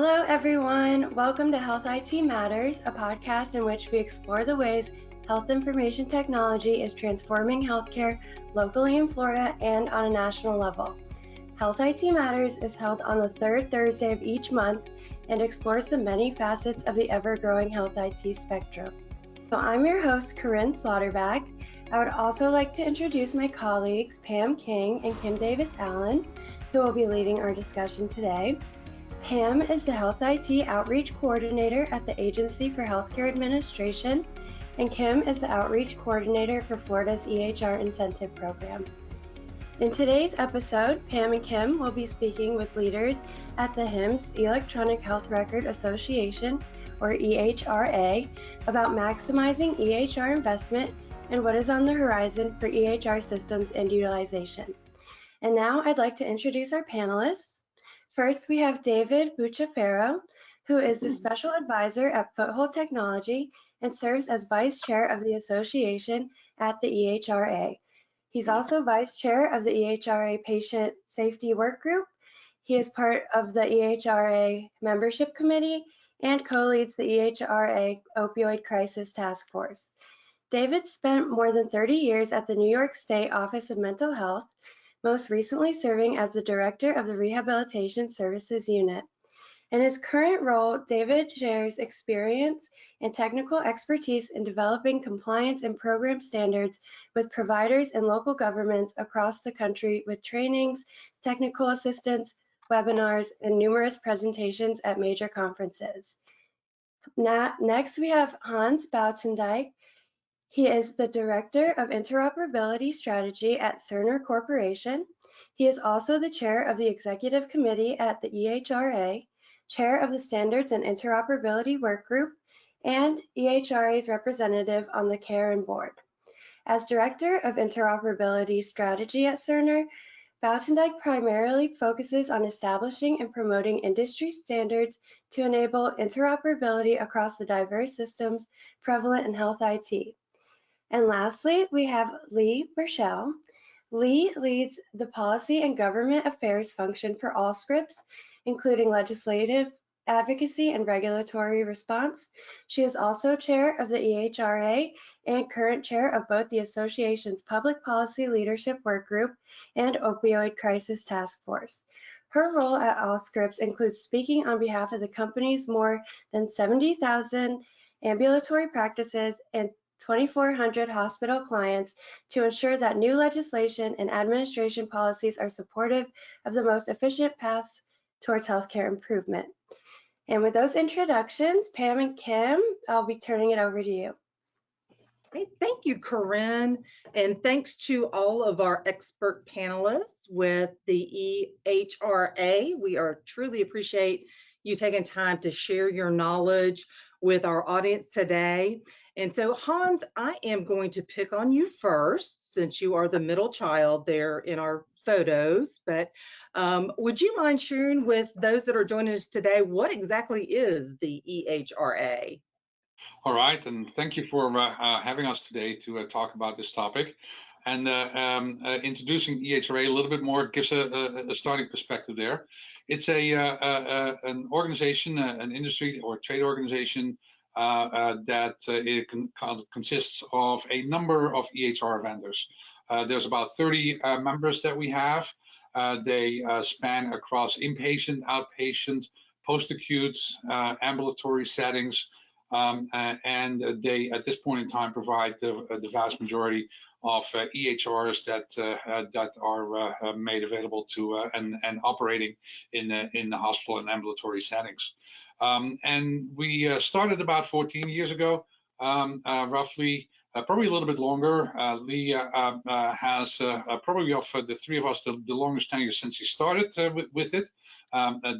Hello, everyone. Welcome to Health IT Matters, a podcast in which we explore the ways health information technology is transforming healthcare locally in Florida and on a national level. Health IT Matters is held on the third Thursday of each month and explores the many facets of the ever-growing health IT spectrum. So I'm your host, Corinne Slaughterback. I would also like to introduce my colleagues, Pam King and Kim Davis-Allen, who will be leading our discussion today. Pam is the Health IT Outreach Coordinator at the Agency for Healthcare Administration, and Kim is the Outreach Coordinator for Florida's EHR Incentive Program. In today's episode, Pam and Kim will be speaking with leaders at the HIMSS Electronic Health Record Association, or EHRA, about maximizing EHR investment and what is on the horizon for EHR systems and utilization. And now I'd like to introduce our panelists. First, we have David Bucciafero, who is the Special Advisor at Foothold Technology and serves as Vice Chair of the Association at the EHRA. He's also Vice Chair of the EHRA Patient Safety Work Group. He is part of the EHRA Membership Committee and co-leads the EHRA Opioid Crisis Task Force. David spent more than 30 years at the New York State Office of Mental Health, most recently serving as the Director of the Rehabilitation Services Unit. In his current role, David shares experience and technical expertise in developing compliance and program standards with providers and local governments across the country with trainings, technical assistance, webinars, and numerous presentations at major conferences. Next, we have Hans Bautendijk. He is the Director of Interoperability Strategy at Cerner Corporation. He is also the Chair of the Executive Committee at the EHRA, Chair of the Standards and Interoperability Work Group, and EHRA's representative on the CARE and Board. As Director of Interoperability Strategy at Cerner, Bautendijk primarily focuses on establishing and promoting industry standards to enable interoperability across the diverse systems prevalent in health IT. And lastly, we have Lee Burchell. Lee leads the Policy and Government Affairs function for Allscripts, including legislative advocacy and regulatory response. She is also chair of the EHRA and current chair of both the association's Public Policy Leadership Work Group and Opioid Crisis Task Force. Her role at Allscripts includes speaking on behalf of the company's more than 70,000 ambulatory practices and 2,400 hospital clients to ensure that new legislation and administration policies are supportive of the most efficient paths towards healthcare improvement. And with those introductions, Pam and Kim, I'll be turning it over to you. Great. Thank you, Corinne, and thanks to all of our expert panelists with the EHRA. We truly appreciate you taking time to share your knowledge with our audience today. And so, Hans, I am going to pick on you first, since you are the middle child there in our photos. But would you mind sharing with those that are joining us today, what exactly is the EHRA? All right, and thank you for having us today to talk about this topic. And introducing EHRA a little bit more gives a starting perspective there. It's an organization, an industry or trade organization that consists of a number of EHR vendors. There's about 30 members that we have. They span across inpatient, outpatient, post-acute, ambulatory settings, and they, at this point in time, provide the vast majority of EHRs that are made available to and operating in the hospital and ambulatory settings. And we started about 14 years ago, roughly, probably a little bit longer. Lee has probably of the three of us the longest tenure since he started with it.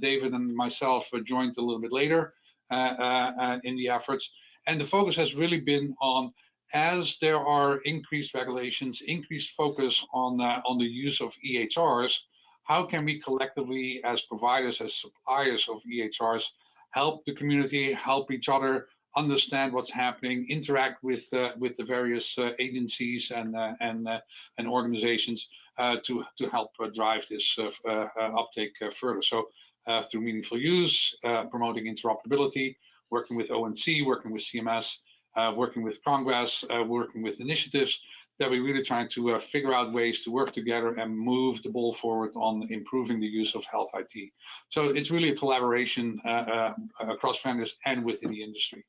David and myself joined a little bit later in the efforts, and the focus has really been on, as there are increased regulations, increased focus on the use of EHRs, how can we collectively, as providers, as suppliers of EHRs, help the community, help each other understand what's happening, interact with the various agencies and organizations to help drive this uptake further. So through meaningful use, promoting interoperability, working with ONC, working with CMS, working with Congress, working with initiatives, that we're really trying to figure out ways to work together and move the ball forward on improving the use of health IT. So it's really a collaboration across vendors and within the industry.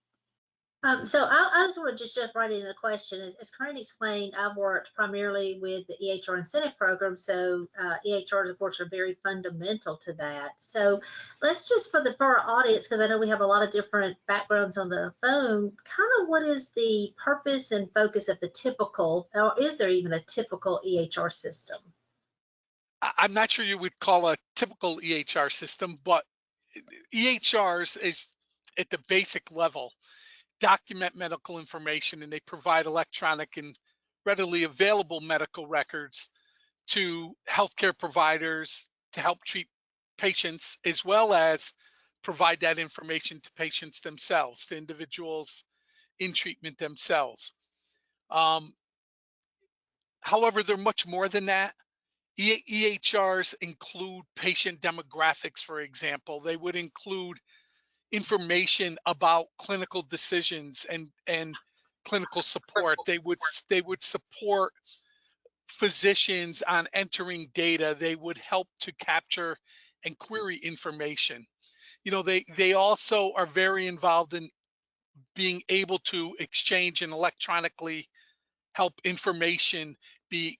So I just want to just jump right into the question. As Corinne explained, I've worked primarily with the EHR incentive program, so EHRs, of course, are very fundamental to that. So let's just, for our audience, because I know we have a lot of different backgrounds on the phone, kind of what is the purpose and focus of the typical, or is there even a typical EHR system? I'm not sure you would call a typical EHR system, but EHRs is at the basic level document medical information, and they provide electronic and readily available medical records to healthcare providers to help treat patients, as well as provide that information to patients themselves, to individuals in treatment themselves. However, they're much more than that. EHRs include patient demographics, for example. They would include information about clinical decisions and clinical support. They would support physicians on entering data. They would help to capture and query information. They also are very involved in being able to exchange and electronically help information be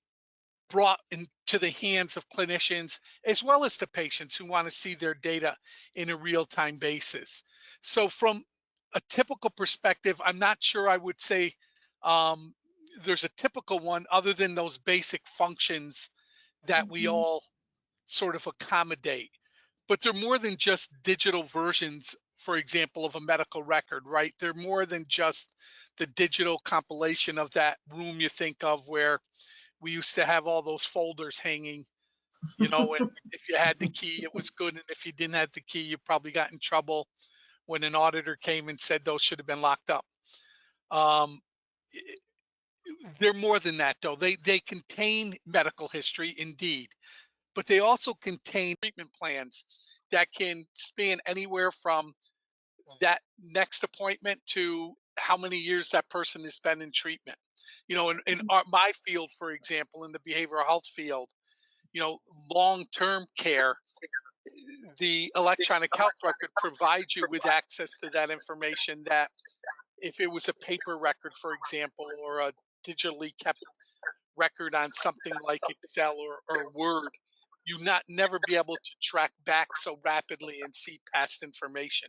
brought into the hands of clinicians as well as to patients who want to see their data in a real-time basis. So from a typical perspective, I'm not sure I would say there's a typical one other than those basic functions that we all sort of accommodate. But they're more than just digital versions, for example, of a medical record, right? They're more than just the digital compilation of that room you think of where we used to have all those folders hanging, and if you had the key, it was good. And if you didn't have the key, you probably got in trouble when an auditor came and said those should have been locked up. Um, they're more than that, though. They contain medical history, indeed, but they also contain treatment plans that can span anywhere from that next appointment to how many years that person has been in treatment. My field, for example, in the behavioral health field, long-term care, the electronic health record provides you with access to that information that if it was a paper record, for example, or a digitally kept record on something like Excel or Word, you never be able to track back so rapidly and see past information.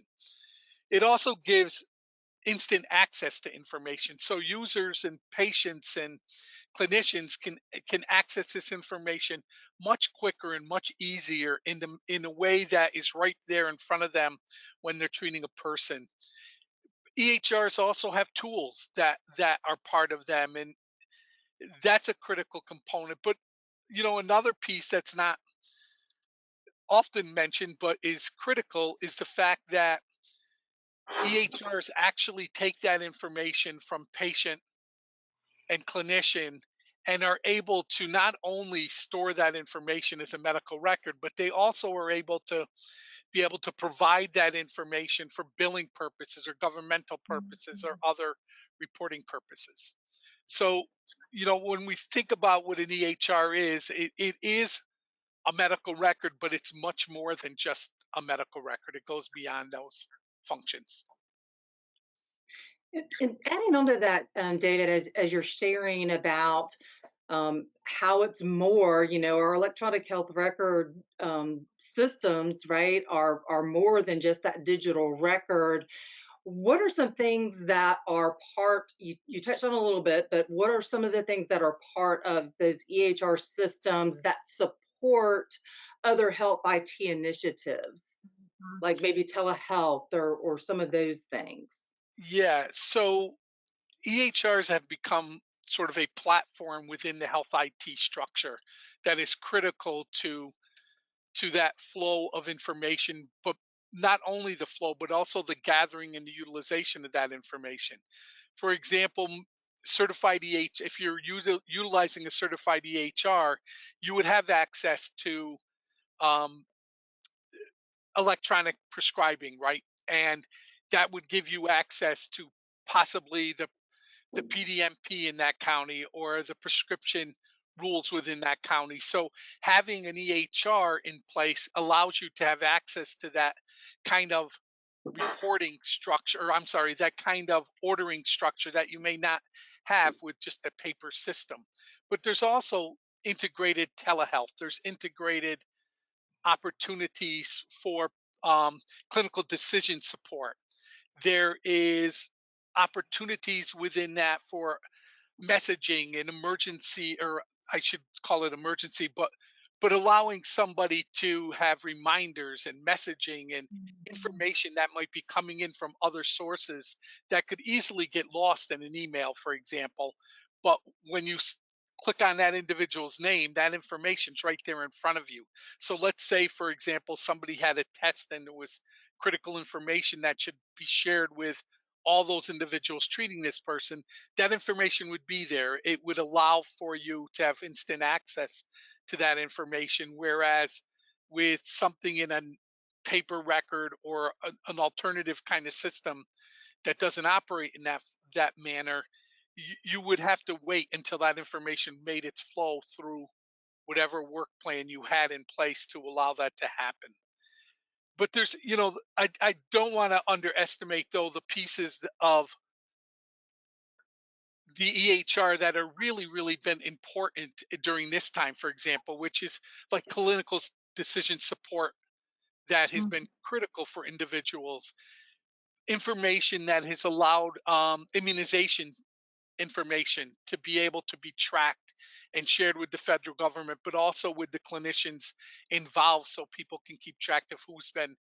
It also gives instant access to information, so users and patients and clinicians can access this information much quicker and much easier in a way that is right there in front of them when they're treating a person. EHRs also have tools that are part of them, and that's a critical component. But another piece that's not often mentioned but is critical is the fact that EHRs actually take that information from patient and clinician and are able to not only store that information as a medical record, but they also are able to provide that information for billing purposes or governmental purposes or other reporting purposes. So, when we think about what an EHR is, it is a medical record, but it's much more than just a medical record. It goes beyond those functions. And adding on to that, David, as you're sharing about how it's more, our electronic health record systems, right, are more than just that digital record. What are some things that are part, you touched on a little bit, but what are some of the things that are part of those EHR systems that support other health IT initiatives, like maybe telehealth or some of those things? Yeah, so EHRs have become sort of a platform within the health IT structure that is critical to that flow of information, but not only the flow, but also the gathering and the utilization of that information. For example, certified if you're utilizing a certified EHR, you would have access to um, electronic prescribing, right? And that would give you access to possibly the PDMP in that county or the prescription rules within that county. So having an EHR in place allows you to have access to that kind of reporting structure, or I'm sorry, that kind of ordering structure that you may not have with just a paper system. But there's also integrated telehealth, there's integrated opportunities for um, clinical decision support. There is opportunities within that for messaging and emergency, or I should call it emergency, but allowing somebody to have reminders and messaging and Mhm. information that might be coming in from other sources that could easily get lost in an email, for example. But when you click on that individual's name, that information's right there in front of you. So let's say, for example, somebody had a test and it was critical information that should be shared with all those individuals treating this person. That information would be there. It would allow for you to have instant access to that information. Whereas with something in a paper record or an alternative kind of system that doesn't operate in that manner, you would have to wait until that information made its flow through whatever work plan you had in place to allow that to happen. But there's, I don't want to underestimate though the pieces of the EHR that are really, really been important during this time, for example, which is like clinical decision support that has been critical for individuals, information that has allowed immunization information to be able to be tracked and shared with the federal government, but also with the clinicians involved so people can keep track of who's been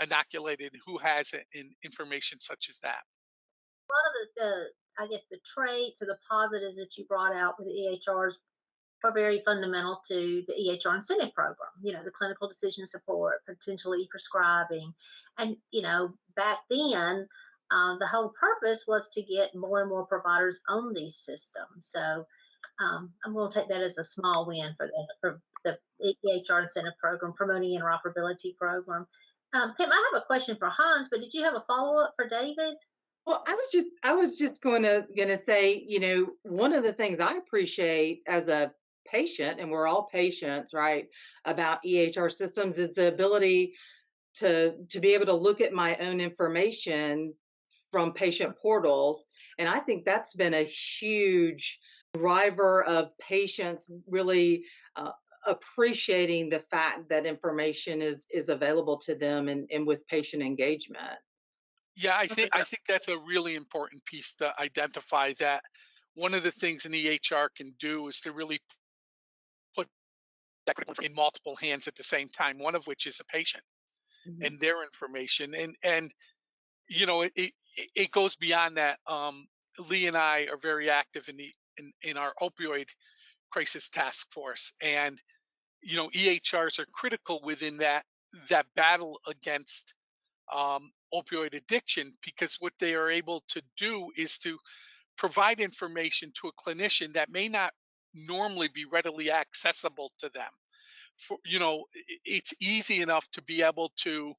inoculated, who has it, in information such as that. Of I guess the traits or the positives that you brought out with the EHRs are very fundamental to the EHR incentive program. The clinical decision support, potentially e-prescribing, and back then, the whole purpose was to get more and more providers on these systems. So I'm going to take that as a small win for the EHR incentive program, promoting interoperability program. Pam, I have a question for Hans, but did you have a follow up for David? Well, I was just gonna say, one of the things I appreciate as a patient, and we're all patients, right, about EHR systems is the ability to be able to look at my own information from patient portals. And I think that's been a huge driver of patients really appreciating the fact that information is available to them and with patient engagement. Yeah, I think that's a really important piece to identify that one of the things an EHR can do is to really put that in multiple hands at the same time, one of which is a patient Mhm. and their information. And it goes beyond that. Lee and I are very active in our opioid crisis task force, and EHRs are critical within that battle against opioid addiction, because what they are able to do is to provide information to a clinician that may not normally be readily accessible to them. It's easy enough to be able to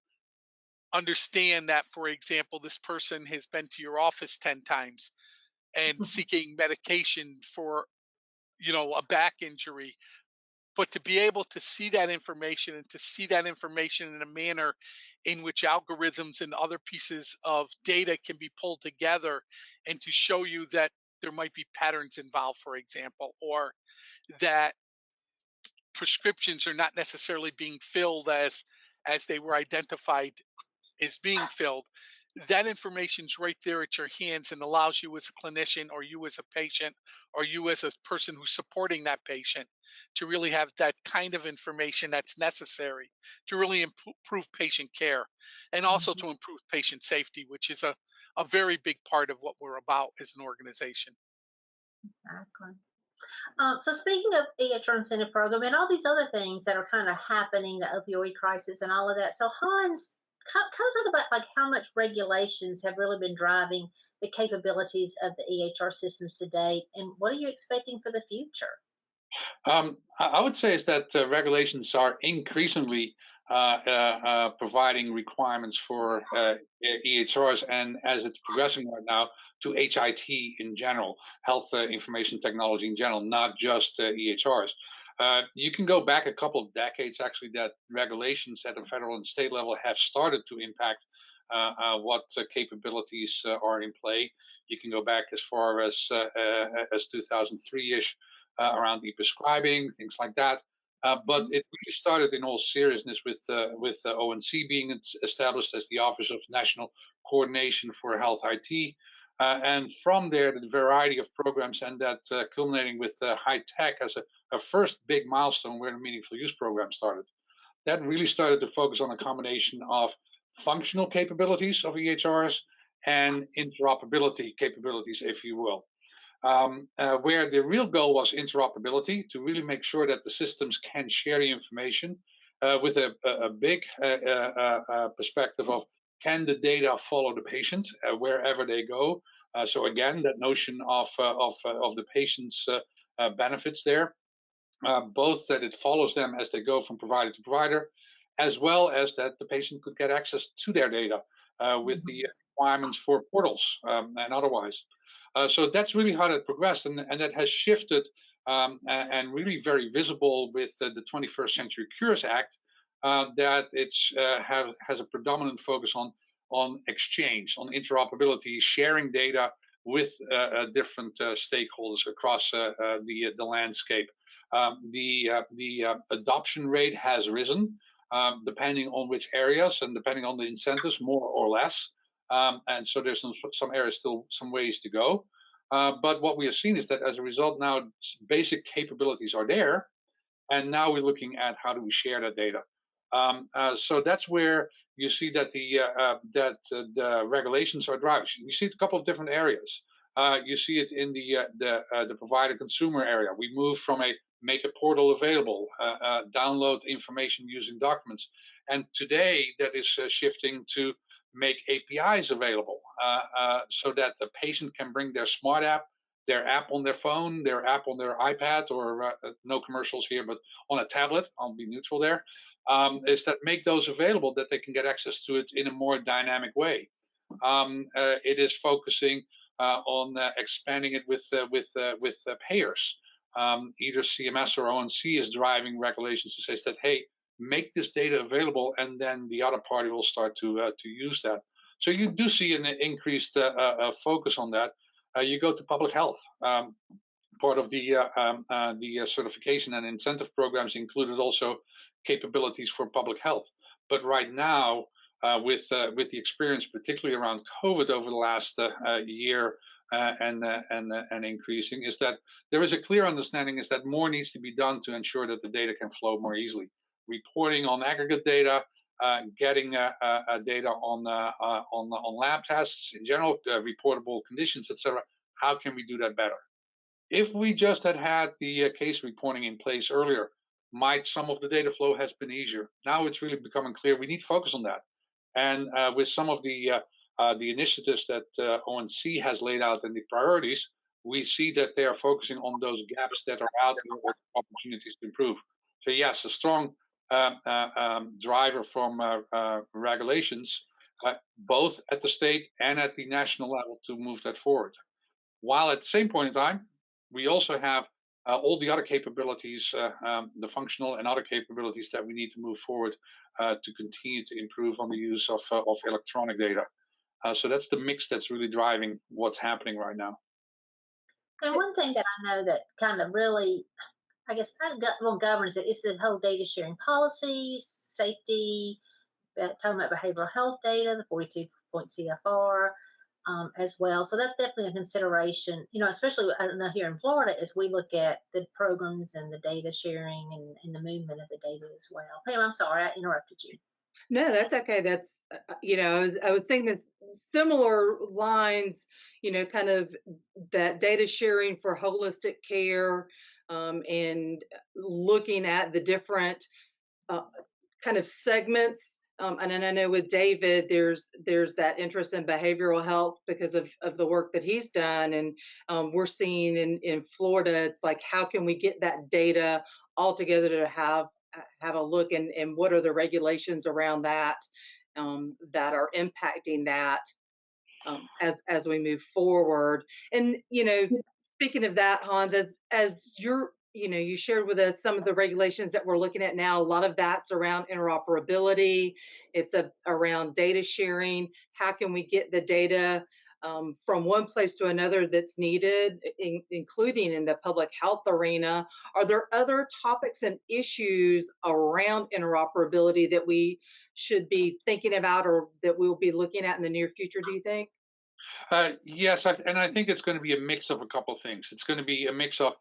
understand that, for example, this person has been to your office 10 times and seeking medication for a back injury. But to be able to see that information and to see that information in a manner in which algorithms and other pieces of data can be pulled together, and to show you that there might be patterns involved, for example, or that prescriptions are not necessarily being filled as they were identified is being filled. That information's right there at your hands and allows you as a clinician, or you as a patient, or you as a person who's supporting that patient, to really have that kind of information that's necessary to really improve patient care, and also Mhm. to improve patient safety, which is a very big part of what we're about as an organization. Exactly. So speaking of EHR incentive program and all these other things that are kind of happening, the opioid crisis and all of that. So Hans, kind of talk about like how much regulations have really been driving the capabilities of the EHR systems to date, and what are you expecting for the future? I would say is that regulations are increasingly providing requirements for EHRs, and as it's progressing right now, to HIT in general, health information technology in general, not just EHRs. You can go back a couple of decades, actually, that regulations at the federal and state level have started to impact what capabilities are in play. You can go back as far as 2003-ish, around e-prescribing, things like that. But it really started in all seriousness with ONC being established as the Office of National Coordination for Health IT. And from there, the variety of programs, and that culminating with high tech as a first big milestone where the meaningful use program started. That really started to focus on a combination of functional capabilities of EHRs and interoperability capabilities, if you will. Where the real goal was interoperability, to really make sure that the systems can share the information with a big perspective of, can the data follow the patient wherever they go? So again, that notion of the patient's benefits there, both that it follows them as they go from provider to provider, as well as that the patient could get access to their data with the requirements for portals and otherwise. So that's really how that progressed, and that has shifted and really very visible with the 21st Century Cures Act, that it has a predominant focus on exchange, on interoperability, sharing data with different stakeholders across the landscape. The adoption rate has risen depending on which areas and depending on the incentives, more or less. And so there's some areas still some ways to go. But what we have seen is that as a result, now basic capabilities are there, and now we're looking at how do we share that data. So that's where you see that the regulations are driving. You see it a couple of different areas. You see it in the provider consumer area. We move from a make a portal available, download information using documents, and today that is shifting to make APIs available so that the patient can bring their smart app, their app on their phone, their app on their iPad, or no commercials here, but on a tablet. I'll be neutral there. Is that make those available that they can get access to it in a more dynamic way. It is focusing on expanding it with payers. Either CMS or ONC is driving regulations to say that, hey, make this data available, and then the other party will start to use that. So you do see an increased focus on that. You go to public health. Part of the certification and incentive programs included also capabilities for public health. But right now, with the experience, particularly around COVID over the last year and increasing, is that there is a clear understanding is that more needs to be done to ensure that the data can flow more easily. Reporting on aggregate data, getting data on lab tests in general, reportable conditions, etc. How can we do that better? If we just had the case reporting in place earlier, might some of the data flow has been easier. Now it's really becoming clear we need to focus on that. And with some of the initiatives that ONC has laid out and the priorities, we see that they are focusing on those gaps that are out there with opportunities to improve. So yes, a strong driver from regulations, both at the state and at the national level, to move that forward. While at the same point in time, we also have all the other capabilities, the functional and other capabilities that we need to move forward to continue to improve on the use of electronic data. So that's the mix that's really driving what's happening right now. And one thing that I know that kind of really, I guess, governs it is the whole data sharing policies, safety, talking about behavioral health data, the 42-point CFR. As well. So that's definitely a consideration, especially, I don't know, here in Florida, as we look at the programs and the data sharing and the movement of the data as well. Pam, I'm sorry, I interrupted you. No, that's okay. That's, I was thinking this similar lines, kind of that data sharing for holistic care, and looking at the different kind of segments. And I know with David, there's that interest in behavioral health because of the work that he's done. And we're seeing in Florida, it's like, how can we get that data all together to have have a look and what are the regulations around that that are impacting that as we move forward. And speaking of that, Hans, as you're you shared with us some of the regulations that we're looking at now. A lot of that's around interoperability. It's around data sharing. How can we get the data from one place to another that's needed, including in the public health arena? Are there other topics and issues around interoperability that we should be thinking about or that we'll be looking at in the near future, do you think? Yes, and I think it's going to be a mix of a couple of things. It's going to be a mix of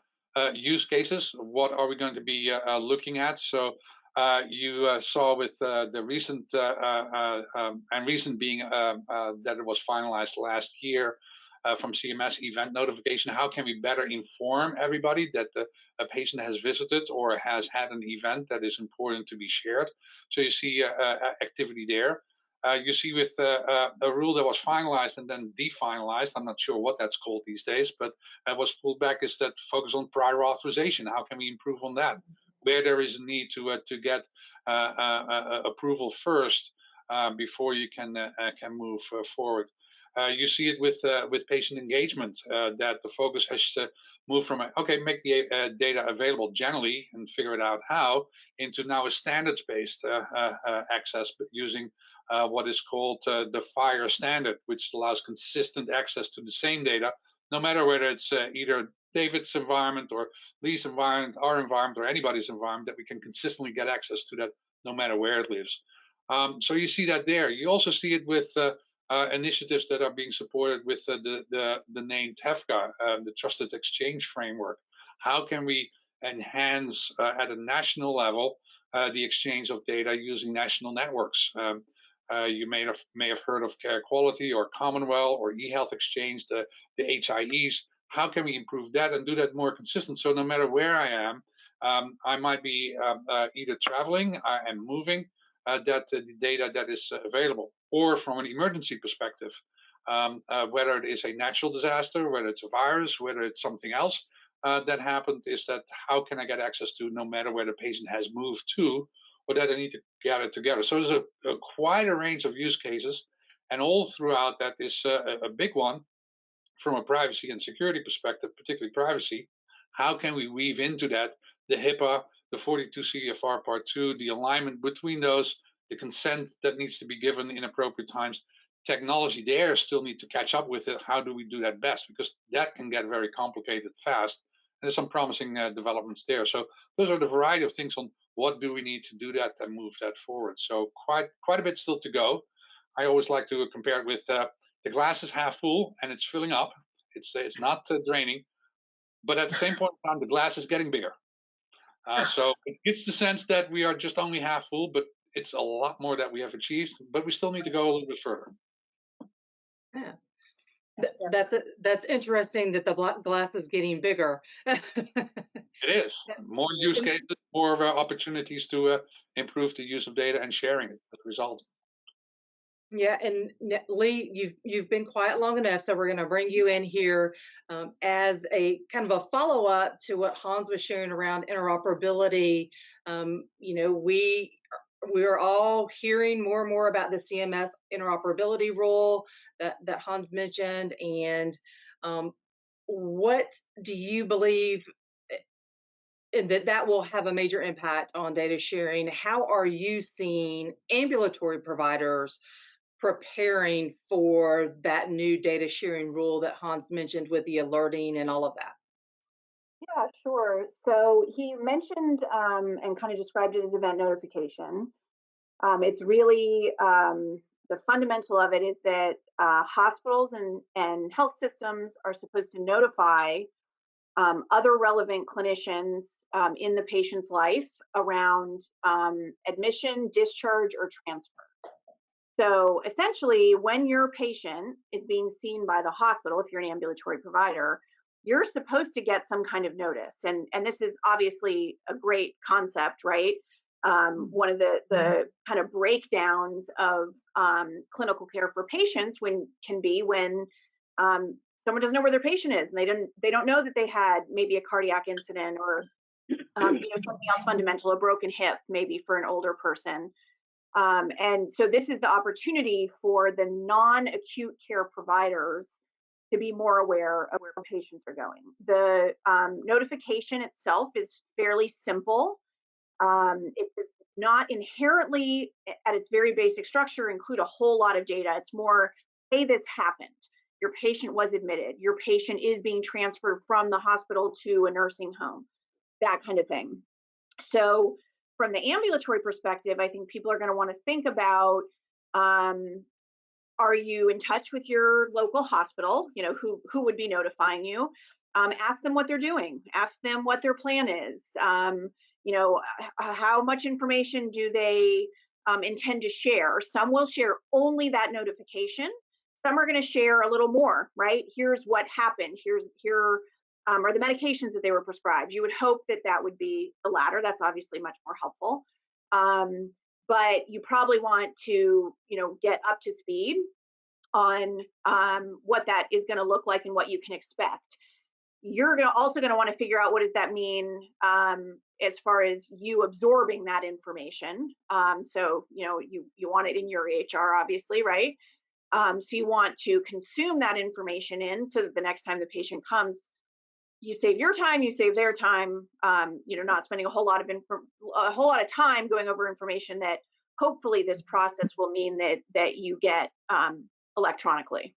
use cases. What are we going to be looking at? So you saw with the recent and recent being that it was finalized last year from CMS event notification. How can we better inform everybody that a patient has visited or has had an event that is important to be shared? So you see activity there. You see with a rule that was finalized and then definalized, I'm not sure what that's called these days, but was pulled back is that focus on prior authorization. How can we improve on that? Where there is a need to get approval first before you can move forward. You see it with patient engagement that the focus has moved from okay, make the data available generally and figure it out how, into now a standards-based access using what is called the FHIR standard, which allows consistent access to the same data, no matter whether it's either David's environment or Lee's environment, our environment, or anybody's environment, that we can consistently get access to that no matter where it lives. So you see that there. You also see it with initiatives that are being supported with the name TEFCA, the Trusted Exchange Framework. How can we enhance at a national level the exchange of data using national networks? You may have heard of Care Quality or Commonwealth or eHealth Exchange, the HIEs. How can we improve that and do that more consistent? So no matter where I am, I might be either traveling and moving that the data that is available, or from an emergency perspective, whether it is a natural disaster, whether it's a virus, whether it's something else that happened, is that how can I get access to no matter where the patient has moved to, or that I need to gather together. So there's quite a range of use cases, and all throughout that is a big one from a privacy and security perspective, particularly privacy. How can we weave into that the HIPAA, the 42 CFR Part 2, the alignment between those, the consent that needs to be given in appropriate times? Technology there still need to catch up with it. How do we do that best? Because that can get very complicated fast. And there's some promising developments there. So those are the variety of things on what do we need to do that and move that forward. So quite a bit still to go. I always like to compare it with the glass is half full and it's filling up. It's not draining, but at the same point in time, the glass is getting bigger. So it gets the sense that we are just only half full, but it's a lot more that we have achieved, but we still need to go a little bit further. Yeah. That's interesting that the glass is getting bigger. It is more use cases, more opportunities to improve the use of data and sharing it as a result. Yeah, and Lee, you've been quiet long enough, so we're going to bring you in here as a kind of a follow-up to what Hans was sharing around interoperability. We're all hearing more and more about the CMS interoperability rule that Hans mentioned, and what do you believe that will have a major impact on data sharing? How are you seeing ambulatory providers preparing for that new data sharing rule that Hans mentioned with the alerting and all of that? Yeah, sure. So he mentioned and kind of described it as event notification. It's really the fundamental of it is that hospitals and health systems are supposed to notify other relevant clinicians in the patient's life around admission, discharge, or transfer. So essentially, when your patient is being seen by the hospital, if you're an ambulatory provider, you're supposed to get some kind of notice. And this is obviously a great concept, right? One of the kind of breakdowns of clinical care for patients can be when someone doesn't know where their patient is and they don't know that they had maybe a cardiac incident or something else fundamental, a broken hip, maybe for an older person. And so this is the opportunity for the non-acute care providers to be more aware of where patients are going. The notification itself is fairly simple. It does not inherently, at its very basic structure, include a whole lot of data. It's more, hey, this happened. Your patient was admitted. Your patient is being transferred from the hospital to a nursing home, that kind of thing. So from the ambulatory perspective, I think people are going to want to think about, are you in touch with your local hospital? Who would be notifying you? Ask them what they're doing. Ask them what their plan is. How much information do they intend to share? Some will share only that notification. Some are going to share a little more, right? Here's what happened. Here are the medications that they were prescribed. You would hope that that would be the latter. That's obviously much more helpful. But you probably want to, get up to speed on what that is going to look like and what you can expect. You're also going to want to figure out, what does that mean as far as you absorbing that information. So you want it in your EHR, obviously, right? So you want to consume that information in, so that the next time the patient comes, you save your time, you save their time. Not spending a whole lot of time going over information that hopefully this process will mean that you get electronically.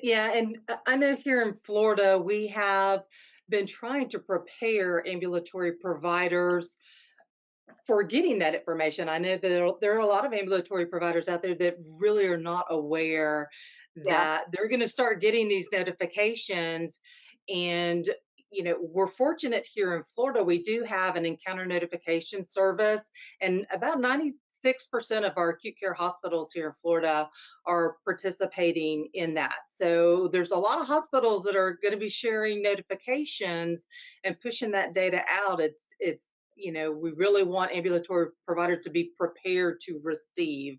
Yeah, and I know here in Florida, we have been trying to prepare ambulatory providers for getting that information. I know that there are a lot of ambulatory providers out there that really are not aware that they're going to start getting these notifications. And we're fortunate here in Florida, we do have an encounter notification service, and about 96% of our acute care hospitals here in Florida are participating in that. So there's a lot of hospitals that are going to be sharing notifications and pushing that data out. It's we really want ambulatory providers to be prepared to receive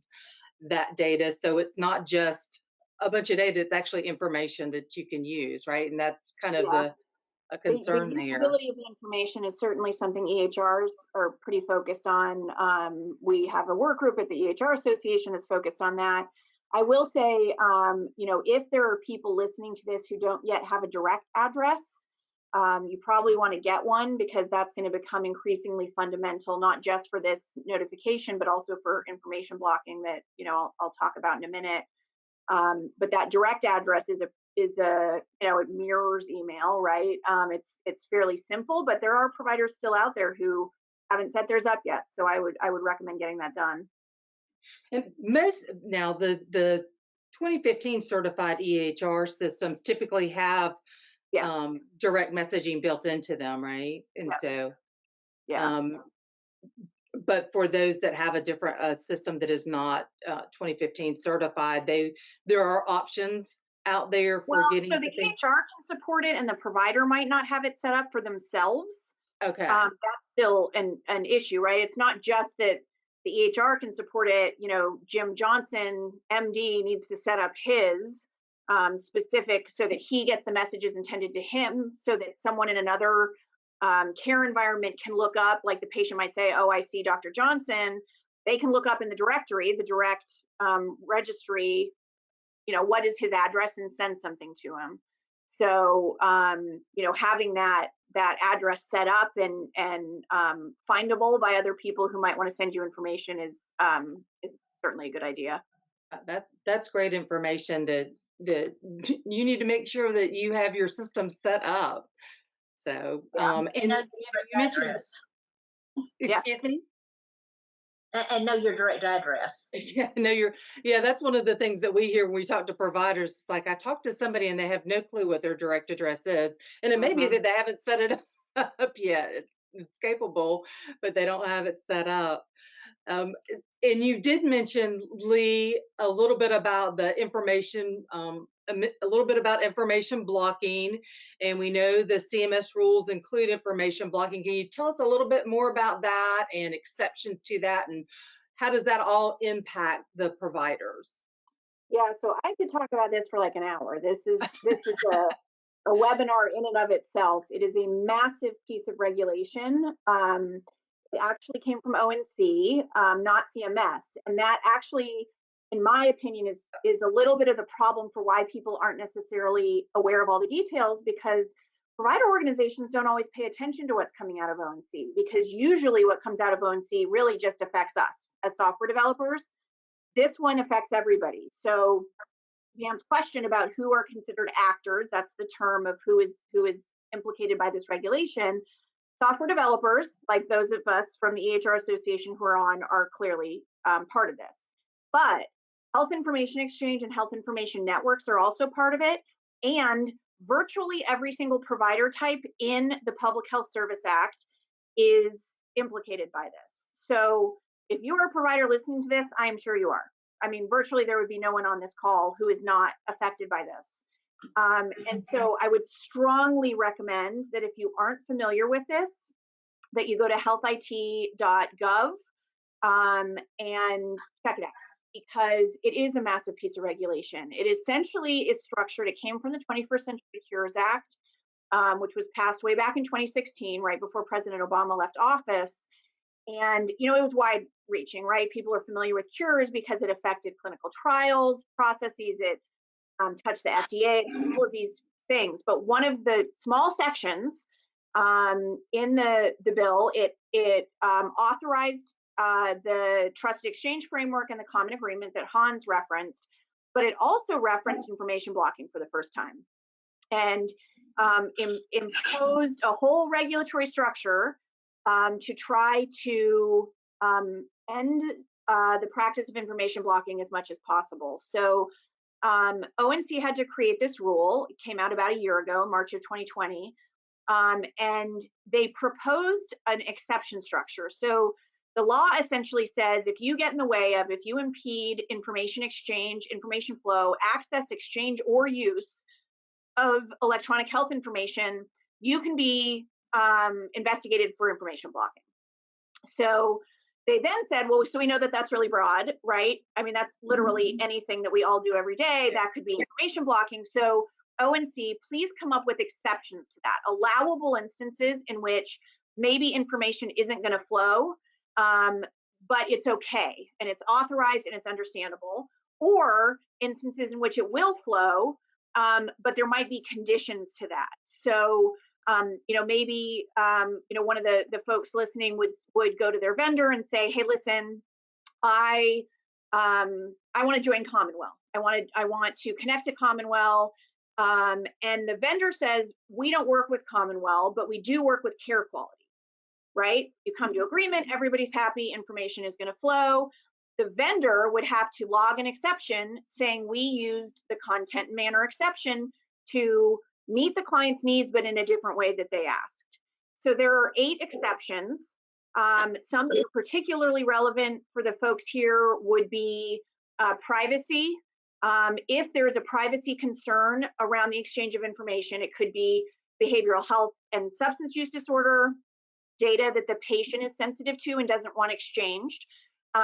that data. So it's not just a bunch of data, it's actually information that you can use, right? And that's kind of a concern the there. usability of the information is certainly something EHRs are pretty focused on. We have a work group at the EHR Association that's focused on that. I will say, if there are people listening to this who don't yet have a direct address, you probably want to get one, because that's going to become increasingly fundamental, not just for this notification, but also for information blocking that I'll talk about in a minute. But that direct address is a it mirrors email, right? It's fairly simple, but there are providers still out there who haven't set theirs up yet. So I would recommend getting that done. And now the 2015 certified EHR systems typically have direct messaging built into them, right? And but for those that have a different system that is not 2015 certified, there are options out there for getting. So the EHR can support it, and the provider might not have it set up for themselves. Okay. That's still an issue, right? It's not just that the EHR can support it. Jim Johnson, MD, needs to set up his specific, so that he gets the messages intended to him, so that someone in another care environment can look up, like the patient might say, oh, I see Dr. Johnson. They can look up in the directory, the direct registry, what is his address, and send something to him. So, having that address set up and findable by other people who might want to send you information is certainly a good idea. That's great information that you need to make sure that you have your system set up. So, and you mentioned, excuse me? And know your direct address. That's one of the things that we hear when we talk to providers. It's like, I talk to somebody and they have no clue what their direct address is. And it may be that they haven't set it up yet. It's capable, but they don't have it set up. And you did mention, Lee, a little bit about the information, a little bit about information blocking, and we know the CMS rules include information blocking. Can you tell us a little bit more about that and exceptions to that, and how does that all impact the providers? Yeah, so I could talk about this for like an hour. This is a webinar in and of itself. It is a massive piece of regulation. It actually came from ONC, not CMS, and that actually, in my opinion, is a little bit of the problem for why people aren't necessarily aware of all the details, because provider organizations don't always pay attention to what's coming out of ONC, because usually what comes out of ONC really just affects us as software developers. This one affects everybody. So Pam's question about who are considered actors, that's the term of who is implicated by this regulation. Software developers, like those of us from the EHR Association who are on, are clearly part of this. But health information exchange and health information networks are also part of it. And virtually every single provider type in the Public Health Service Act is implicated by this. So if you are a provider listening to this, I am sure you are. I mean, virtually there would be no one on this call who is not affected by this. And so I would strongly recommend that if you aren't familiar with this, that you go to healthit.gov and check it out, because it is a massive piece of regulation. It essentially is structured, it came from the 21st Century Cures Act, which was passed way back in 2016, right before President Obama left office. And, you know, it was wide reaching, right? People are familiar with cures because it affected clinical trials, processes, it touched the FDA, all of these things. But one of the small sections in the bill, it authorized the trusted exchange framework and the common agreement that Hans referenced, but it also referenced information blocking for the first time, and imposed a whole regulatory structure to try to end the practice of information blocking as much as possible. So ONC had to create this rule. It came out about a year ago, March of 2020, and they proposed an exception structure. So the law essentially says if you get in the way of, if you impede information exchange, information flow, access, exchange, or use of electronic health information, you can be investigated for information blocking. So they then said, well, so we know that that's really broad, right? I mean, that's literally anything that we all do every day. That could be information blocking. So ONC, please come up with exceptions to that, allowable instances in which maybe information isn't going to flow, but it's okay and it's authorized and it's understandable, or instances in which it will flow, but there might be conditions to that. So you know, maybe you know, one of the folks listening would go to their vendor and say, hey, listen, I want to join Commonwealth. I want to connect to Commonwealth. And the vendor says, we don't work with Commonwealth, but we do work with care quality, right? You come to agreement, everybody's happy, information is going to flow. The vendor would have to log an exception saying we used the content and manner exception to meet the client's needs, but in a different way that they asked. So there are 8 exceptions. Some that are particularly relevant for the folks here would be privacy. If there is a privacy concern around the exchange of information, it could be behavioral health and substance use disorder, data that the patient is sensitive to and doesn't want exchanged.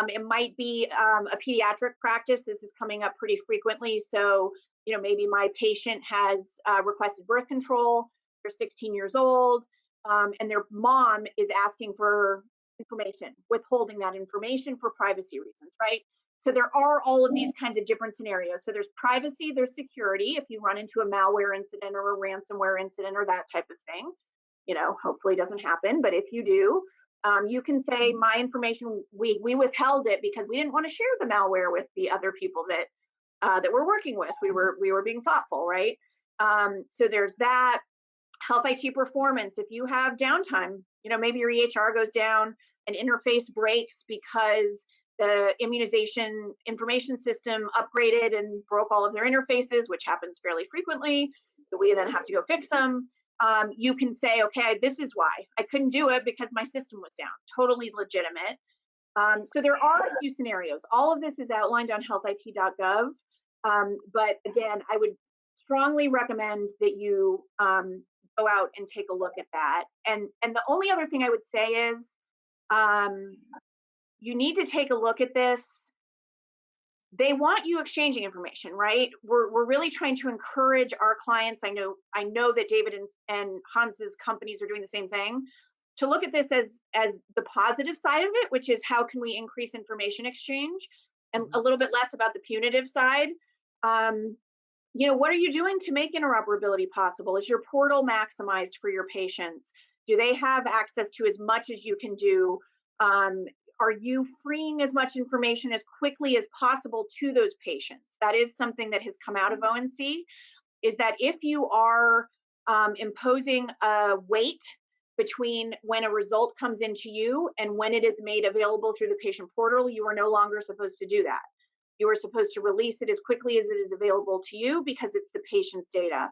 It might be a pediatric practice. This is coming up pretty frequently. So, you know, maybe my patient has requested birth control. They're 16 years old, and their mom is asking for information, withholding that information for privacy reasons, right? So there are all of these kinds of different scenarios. So there's privacy, there's security. If you run into a malware incident or a ransomware incident or that type of thing, you know, hopefully it doesn't happen, but if you do, you can say my information, we withheld it because we didn't want to share the malware with the other people that that we're working with. We were being thoughtful, right? So there's that. Health IT performance. If you have downtime, you know, maybe your EHR goes down, an interface breaks because the immunization information system upgraded and broke all of their interfaces, which happens fairly frequently. So we then have to go fix them. You can say, okay, this is why I couldn't do it, because my system was down. Totally legitimate. So there are a few scenarios. All of this is outlined on healthit.gov. But again, I would strongly recommend that you go out and take a look at that. And the only other thing I would say is you need to take a look at this they want you exchanging information, right? We're really trying to encourage our clients. I know that David and Hans's companies are doing the same thing, to look at this as the positive side of it, which is how can we increase information exchange, and a little bit less about the punitive side. What are you doing to make interoperability possible? Is your portal maximized for your patients? Do they have access to as much as you can do? Are you freeing as much information as quickly as possible to those patients? That is something that has come out of ONC, is that if you are imposing a wait between when a result comes into you and when it is made available through the patient portal, you are no longer supposed to do that. You are supposed to release it as quickly as it is available to you because it's the patient's data.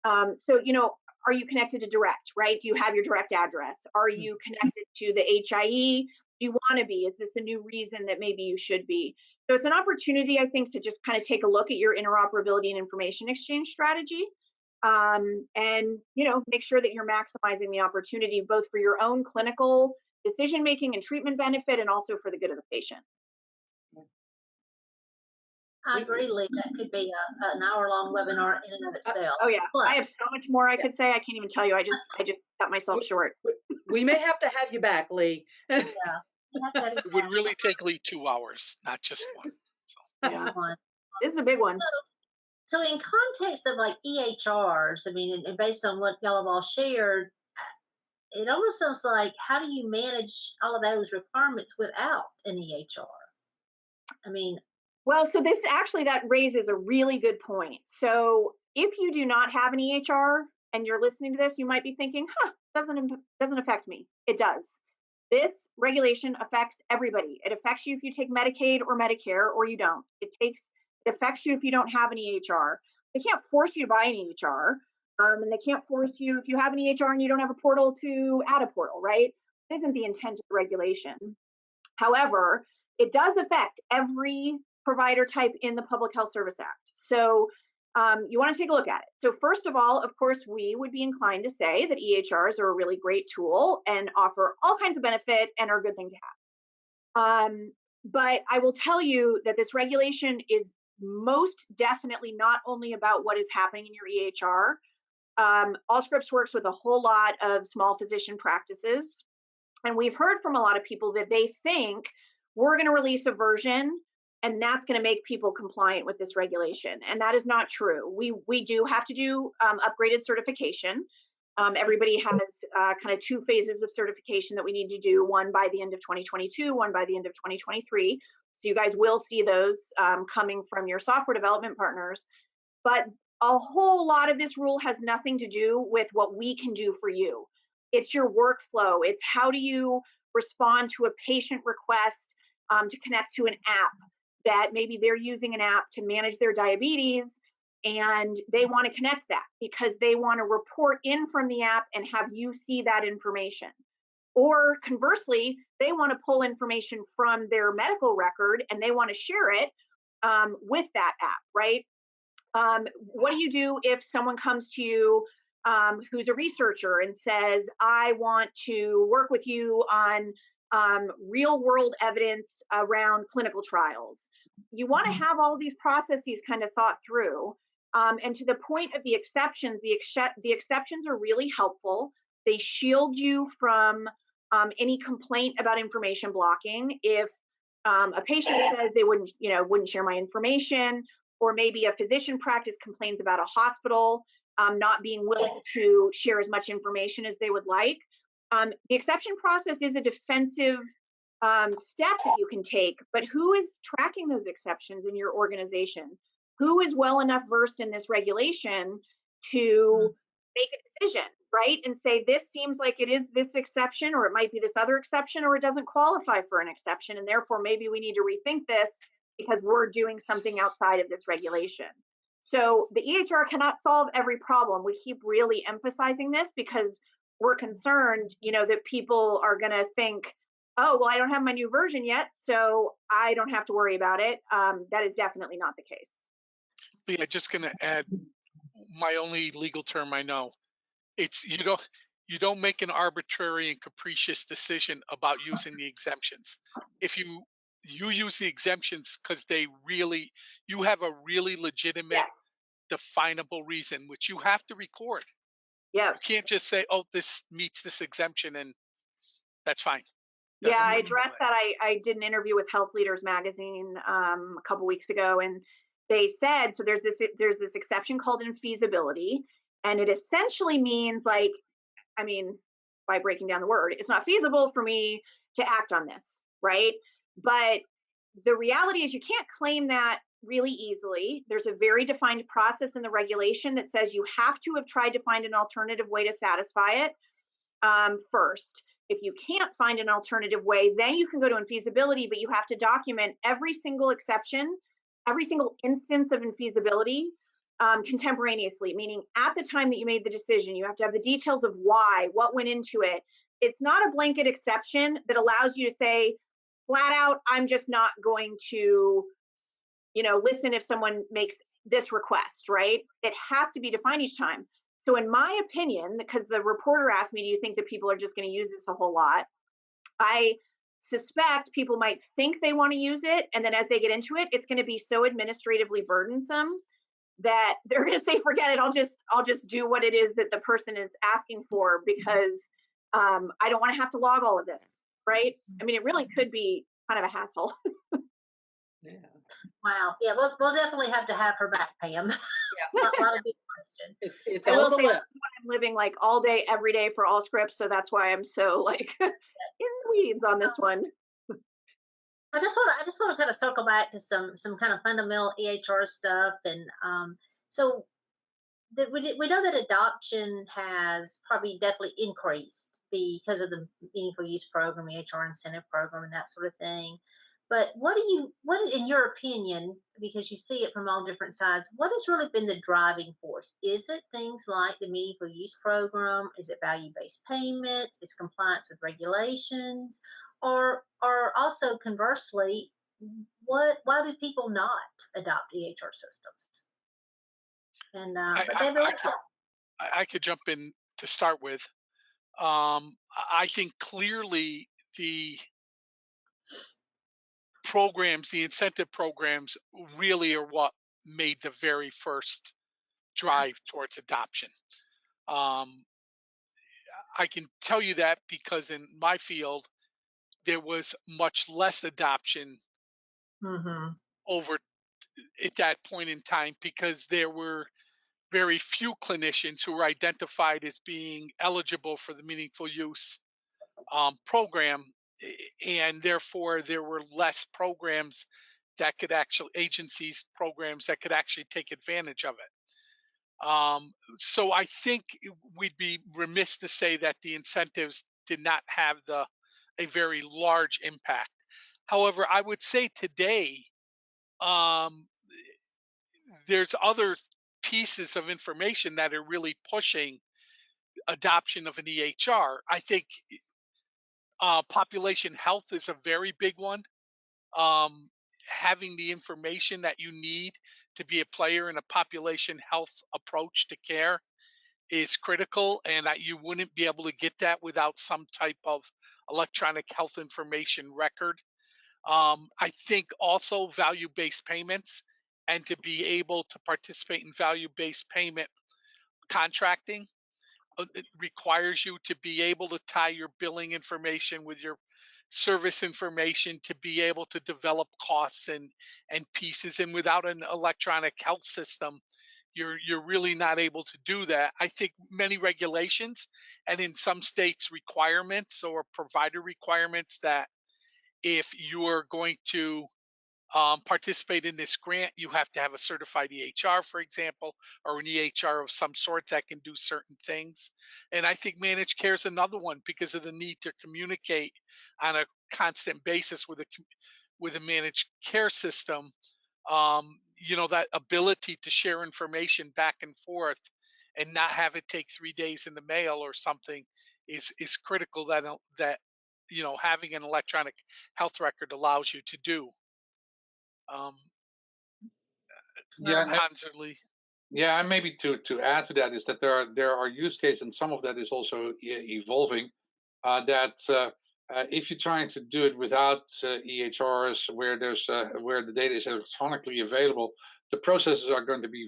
Are you connected to direct, right? Do you have your direct address? Are you connected to the HIE? Do you want to be? Is this a new reason that maybe you should be? So it's an opportunity, I think, to just kind of take a look at your interoperability and information exchange strategy, and make sure that you're maximizing the opportunity both for your own clinical decision making and treatment benefit, and also for the good of the patient. I agree, Lee. That could be an hour-long webinar in and of itself. Oh yeah, But I have so much more I could say. I can't even tell you. I just cut myself short. We may have to have you back, Lee. yeah, It would really take Lee 2 hours, not just one. this one. This is a big one. So in context of like EHRs, I mean, and based on what y'all have all shared, it almost sounds like, how do you manage all of those requirements without an EHR? I mean, well, so that raises a really good point. So if you do not have an EHR and you're listening to this, you might be thinking, doesn't affect me. It does. This regulation affects everybody. It affects you if you take Medicaid or Medicare or you don't. It affects you if you don't have an EHR. They can't force you to buy an EHR, and they can't force you, if you have an EHR and you don't have a portal, to add a portal, right? It isn't the intent of the regulation. However, it does affect every provider type in the Public Health Service Act. So you want to take a look at it. So first of all, of course, we would be inclined to say that EHRs are a really great tool and offer all kinds of benefit and are a good thing to have. But I will tell you that this regulation is most definitely not only about what is happening in your EHR. Allscripts works with a whole lot of small physician practices. And we've heard from a lot of people that they think we're going to release a version and that's going to make people compliant with this regulation. And that is not true. We do have to do upgraded certification. Everybody has kind of 2 phases of certification that we need to do, one by the end of 2022, one by the end of 2023. So you guys will see those coming from your software development partners. But a whole lot of this rule has nothing to do with what we can do for you. It's your workflow. It's how do you respond to a patient request to connect to an app, that maybe they're using an app to manage their diabetes and they want to connect that because they want to report in from the app and have you see that information. Or conversely, they want to pull information from their medical record and they want to share it with that app, right? What do you do if someone comes to you who's a researcher and says, I want to work with you on real world evidence around clinical trials? You want to have all these processes kind of thought through. And to the point of the exceptions, the exceptions are really helpful. They shield you from any complaint about information blocking. If a patient says they wouldn't share my information, or maybe a physician practice complains about a hospital not being willing to share as much information as they would like, the exception process is a defensive step that you can take, but who is tracking those exceptions in your organization? Who is well enough versed in this regulation to make a decision, right? And say, this seems like it is this exception, or it might be this other exception, or it doesn't qualify for an exception, and therefore maybe we need to rethink this because we're doing something outside of this regulation. So the EHR cannot solve every problem. We keep really emphasizing this because we're concerned, that people are going to think, oh, well, I don't have my new version yet, so I don't have to worry about it. That is definitely not the case. Lee, I'm just going to add my only legal term I know. It's you don't make an arbitrary and capricious decision about using the exemptions. If you you use the exemptions because you have a really legitimate, Yes. definable reason, which you have to record. Yep. You can't just say, "Oh, this meets this exemption," and that's fine. Yeah, Doesn't I work that addressed way. that. I did an interview with Health Leaders magazine a couple weeks ago, and they said so. There's this exception called infeasibility, and it essentially means like, I mean, by breaking down the word, it's not feasible for me to act on this, right? But the reality is you can't claim that really easily. There's a very defined process in the regulation that says you have to have tried to find an alternative way to satisfy it first. If you can't find an alternative way, then you can go to infeasibility, but you have to document every single exception, every single instance of infeasibility contemporaneously, meaning at the time that you made the decision, you have to have the details of why, what went into it. It's not a blanket exception that allows you to say flat out, I'm just not going to, listen if someone makes this request, right? It has to be defined each time. So, in my opinion, because the reporter asked me, do you think that people are just going to use this a whole lot? I suspect people might think they want to use it. And then as they get into it, it's going to be so administratively burdensome that they're going to say, forget it. I'll just do what it is that the person is asking for because I don't want to have to log all of this, right? I mean, it really could be kind of a hassle. Yeah. Wow. Yeah, we'll definitely have to have her back, Pam. Lot of good question. It's I on will the say list. that's what I'm living like all day, every day for all scripts. So that's why I'm so like in the weeds on this one. I just want to kind of circle back to some kind of fundamental EHR stuff, and so we know that adoption has probably definitely increased because of the meaningful use program, EHR incentive program, and that sort of thing. But what in your opinion, because you see it from all different sides, what has really been the driving force? Is it things like the meaningful use program? Is it value-based payments? Is compliance with regulations? Or also conversely, why do people not adopt EHR systems? And I, but I, they really I could I could jump in to start with. I think clearly the programs, the incentive programs, really are what made the very first drive towards adoption. Um, I can tell you that because in my field, there was much less adoption hmm over at that point in time because there were very few clinicians who were identified as being eligible for the meaningful use program, and therefore there were less programs that could actually agencies programs that could actually take advantage of it. So I think we'd be remiss to say that the incentives did not have a very large impact. However, I would say today um, there's other pieces of information that are really pushing adoption of an EHR. I think population health is a very big one. Um, Having the information that you need to be a player in a population health approach to care is critical, and that you wouldn't be able to get that without some type of electronic health information record. I think also value based payments, and to be able to participate in value based payment contracting, it requires you to be able to tie your billing information with your service information to be able to develop costs and pieces, and without an electronic health system you're really not able to do that. I think many regulations and in some states requirements or provider requirements that if you are going to participate in this grant, you have to have a certified EHR, for example, or an EHR of some sort that can do certain things. And I think managed care is another one because of the need to communicate on a constant basis with a managed care system. That ability to share information back and forth and not have it take 3 days in the mail or something is critical. That having an electronic health record allows you to do. Um, Yeah, Constantly. yeah, and maybe to add to that is that there are use cases, and some of that is also evolving. That if you're trying to do it without EHRs, where the data is electronically available, the processes are going to be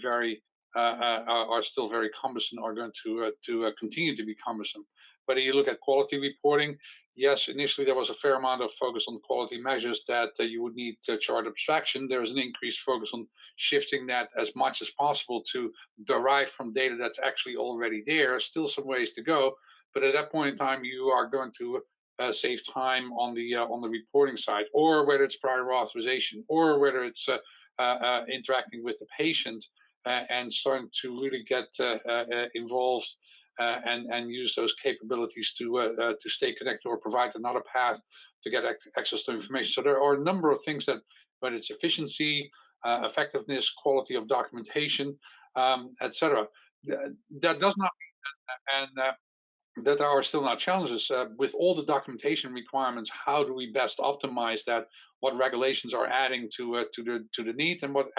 are still very cumbersome, are going to continue to be cumbersome. Whether you look at quality reporting, yes, initially there was a fair amount of focus on quality measures that you would need chart abstraction. There is an increased focus on shifting that as much as possible to derive from data that's actually already there. Still some ways to go, but at that point in time, you are going to save time on the reporting side, or whether it's prior authorization, or whether it's interacting with the patient and starting to really get involved and use those capabilities to stay connected or provide another path to get access to information. So there are a number of things that, whether it's efficiency, effectiveness, quality of documentation, etc. That does not and that are still not challenges. With all the documentation requirements, how do we best optimize that? What regulations are adding to the need, and what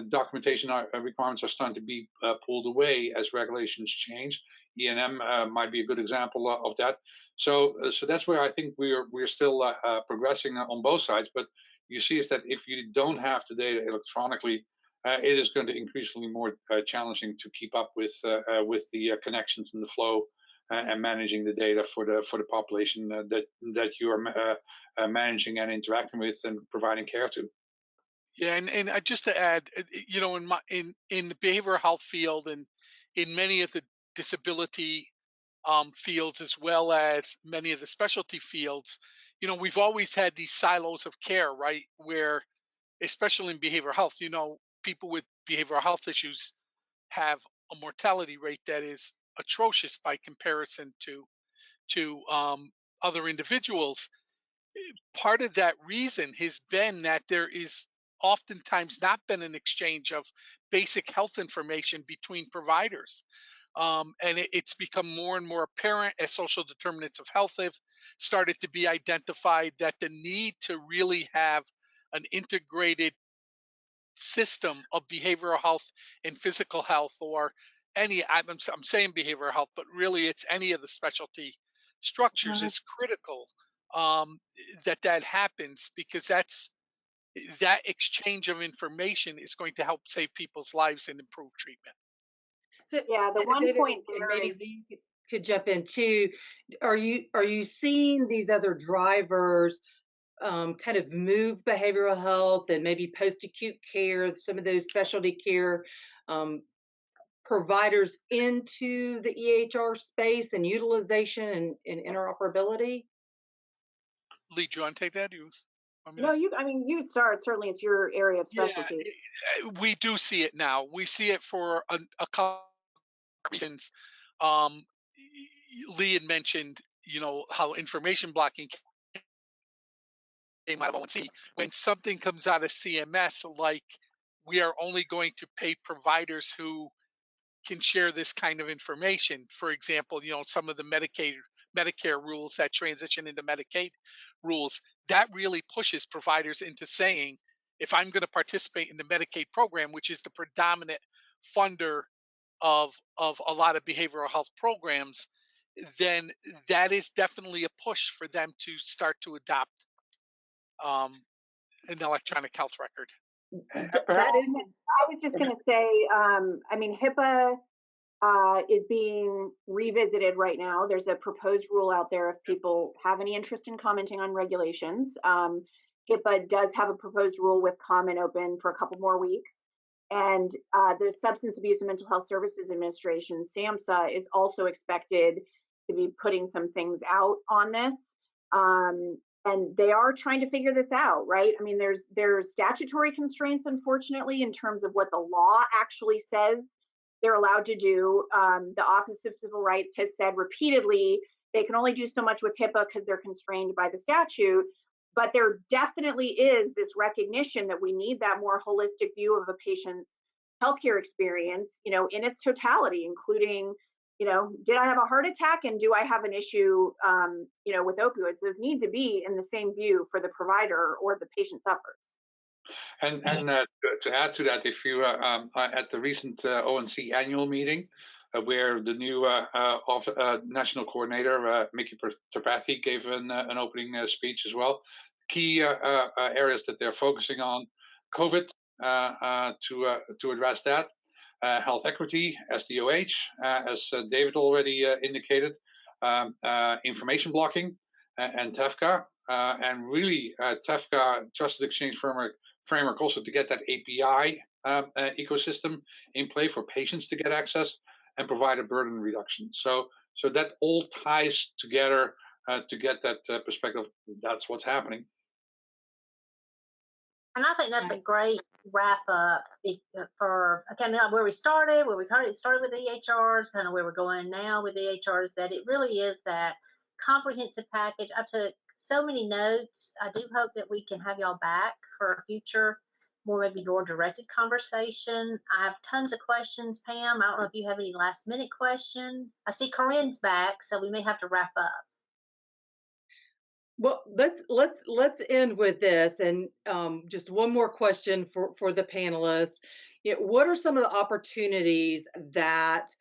documentation requirements are starting to be pulled away as regulations change? E&M might be a good example of that. So that's where I think we're still progressing on both sides. But you see is that if you don't have the data electronically, it is going to increasingly more challenging to keep up with the connections and the flow and managing the data for the population that you are managing and interacting with and providing care to. Yeah, and just to add, in the behavioral health field and in many of the disability fields, as well as many of the specialty fields, we've always had these silos of care, right? Where, especially in behavioral health, people with behavioral health issues have a mortality rate that is atrocious by comparison to other individuals. Part of that reason has been that there is oftentimes not been an exchange of basic health information between providers. And it's become more and more apparent as social determinants of health have started to be identified, that the need to really have an integrated system of behavioral health and physical health, or I'm saying behavioral health, but really it's any of the specialty structures, is critical, um, that happens, because that exchange of information is going to help save people's lives and improve treatment. So, Yeah, the so one David, point and there maybe is, Lee could jump in too. Are you seeing these other drivers kind of move behavioral health and maybe post-acute care, some of those specialty care um, providers into the EHR space and utilization and interoperability? Lee, do you want to take that? Do you want me no, to? I mean, you start, certainly it's your area of Yeah, specialty. we do see it now. We see it for a couple reasons. Um, Lee had mentioned, how information blocking came out of ONC. When something comes out of CMS, like, we are only going to pay providers who can share this kind of information. For example, some of the Medicare rules that transition into Medicaid rules, that really pushes providers into saying, if I'm going to participate in the Medicaid program, which is the predominant funder of a lot of behavioral health programs, then that is definitely a push for them to start to adopt um, an electronic health record. That is, I was just going to say, I mean, HIPAA is being revisited right now. There's a proposed rule out there if people have any interest in commenting on regulations. HIPAA does have a proposed rule with comment open for a couple more weeks. And the Substance Abuse and Mental Health Services Administration, SAMHSA, is also expected to be putting some things out on this. And they are trying to figure this out, right? I mean, there's statutory constraints, unfortunately, in terms of what the law actually says they're allowed to do. The Office of Civil Rights has said repeatedly they can only do so much with HIPAA because they're constrained by the statute. But there definitely is this recognition that we need that more holistic view of a patient's healthcare experience, in its totality, including, did I have a heart attack and do I have an issue, with opioids? Those need to be in the same view for the provider or the patient suffers. And to add to that, if you at the recent ONC annual meeting, where the new national coordinator, Mickey Tripathi, gave an opening speech as well. Key areas that they're focusing on: COVID, to address that, health equity, SDOH, as David already indicated, information blocking, and TEFCA, and really TEFCA, Trusted Exchange Framework, also to get that API ecosystem in play for patients to get access and provide a burden reduction. So that all ties together to get that perspective. That's what's happening. And I think that's a great wrap up for kind of where we started with the EHRs, kind of where we're going now with EHRs, that it really is that comprehensive package. I took so many notes. I do hope that we can have y'all back for a future, maybe more directed conversation. I have tons of questions, Pam. I don't know if you have any last minute question. I see Corinne's back, so we may have to wrap up. Well, let's end with this, and just one more question for the panelists. What are some of the opportunities that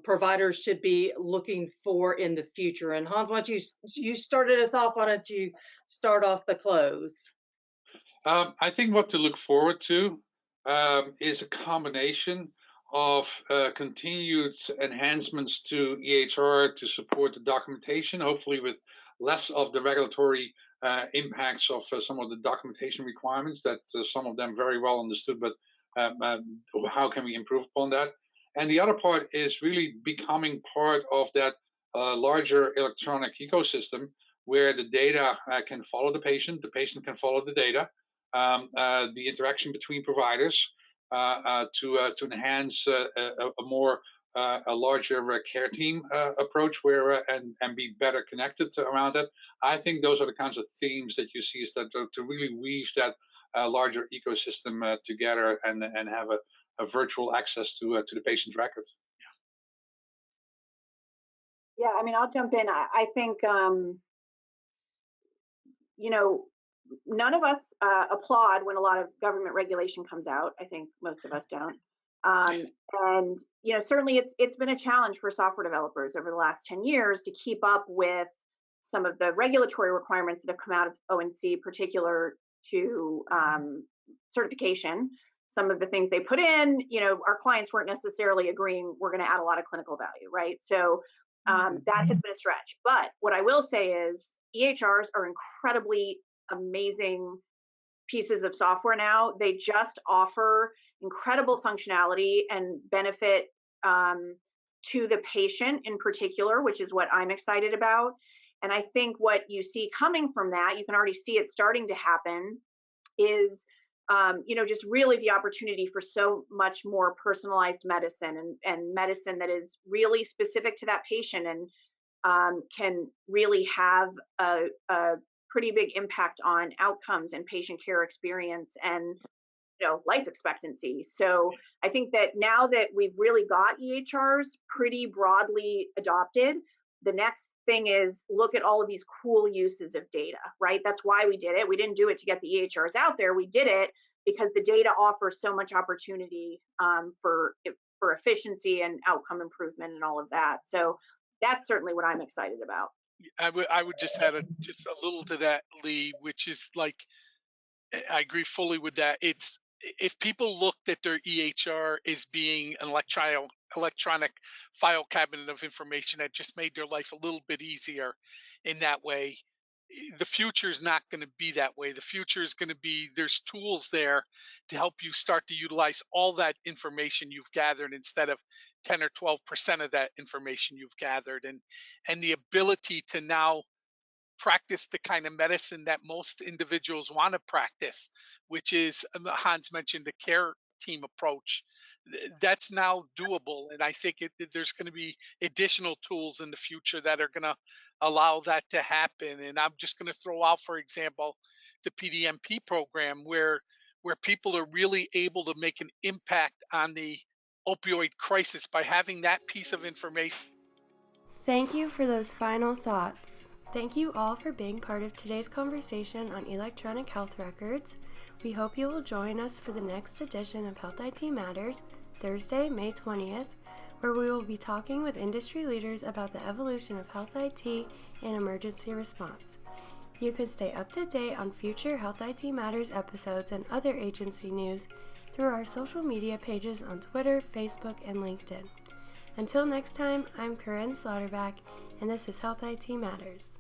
providers should be looking for in the future? And Hans, why don't you started us off? Why don't you start off the close? I think what to look forward to is a combination of continued enhancements to EHR to support the documentation, hopefully with less of the regulatory impacts of some of the documentation requirements that some of them very well understood, but how can we improve upon that? And the other part is really becoming part of that larger electronic ecosystem where the data can follow the patient can follow the data, the interaction between providers to enhance a larger care team approach where and be better connected around it. I think those are the kinds of themes that you see, is that to really weave that larger ecosystem together and have a virtual access to the patient record. Yeah, I mean, I'll jump in. I think, none of us applaud when a lot of government regulation comes out. I think most of us don't. And certainly it's been a challenge for software developers over the last 10 years to keep up with some of the regulatory requirements that have come out of ONC, particular to certification. Some of the things they put in, our clients weren't necessarily agreeing we're going to add a lot of clinical value, right? So that has been a stretch. But what I will say is EHRs are incredibly amazing pieces of software now. They just offer incredible functionality and benefit to the patient in particular, which is what I'm excited about. And I think what you see coming from that, you can already see it starting to happen, is just really the opportunity for so much more personalized medicine and medicine that is really specific to that patient and can really have a pretty big impact on outcomes and patient care experience and life expectancy. So I think that now that we've really got EHRs pretty broadly adopted, the next thing is look at all of these cool uses of data, right? That's why we did it. We didn't do it to get the EHRs out there. We did it because the data offers so much opportunity for efficiency and outcome improvement and all of that. So that's certainly what I'm excited about. I would just add just a little to that, Lee, which is like, I agree fully with that. It's, if people looked at their EHR as being an electronic file cabinet of information that just made their life a little bit easier in that way, the future is not going to be that way. The future is going to be, there's tools there to help you start to utilize all that information you've gathered instead of 10 or 12% of that information you've gathered, and the ability to now practice the kind of medicine that most individuals want to practice, which is, Hans mentioned, the care team approach. That's now doable, and I think there's going to be additional tools in the future that are going to allow that to happen. And I'm just going to throw out, for example, the PDMP program, where people are really able to make an impact on the opioid crisis by having that piece of information. Thank you for those final thoughts. Thank you all for being part of today's conversation on electronic health records. We hope you will join us for the next edition of Health IT Matters, Thursday, May 20th, where we will be talking with industry leaders about the evolution of health IT and emergency response. You can stay up to date on future Health IT Matters episodes and other agency news through our social media pages on Twitter, Facebook, and LinkedIn. Until next time, I'm Corinne Slaughterback, and this is Health IT Matters.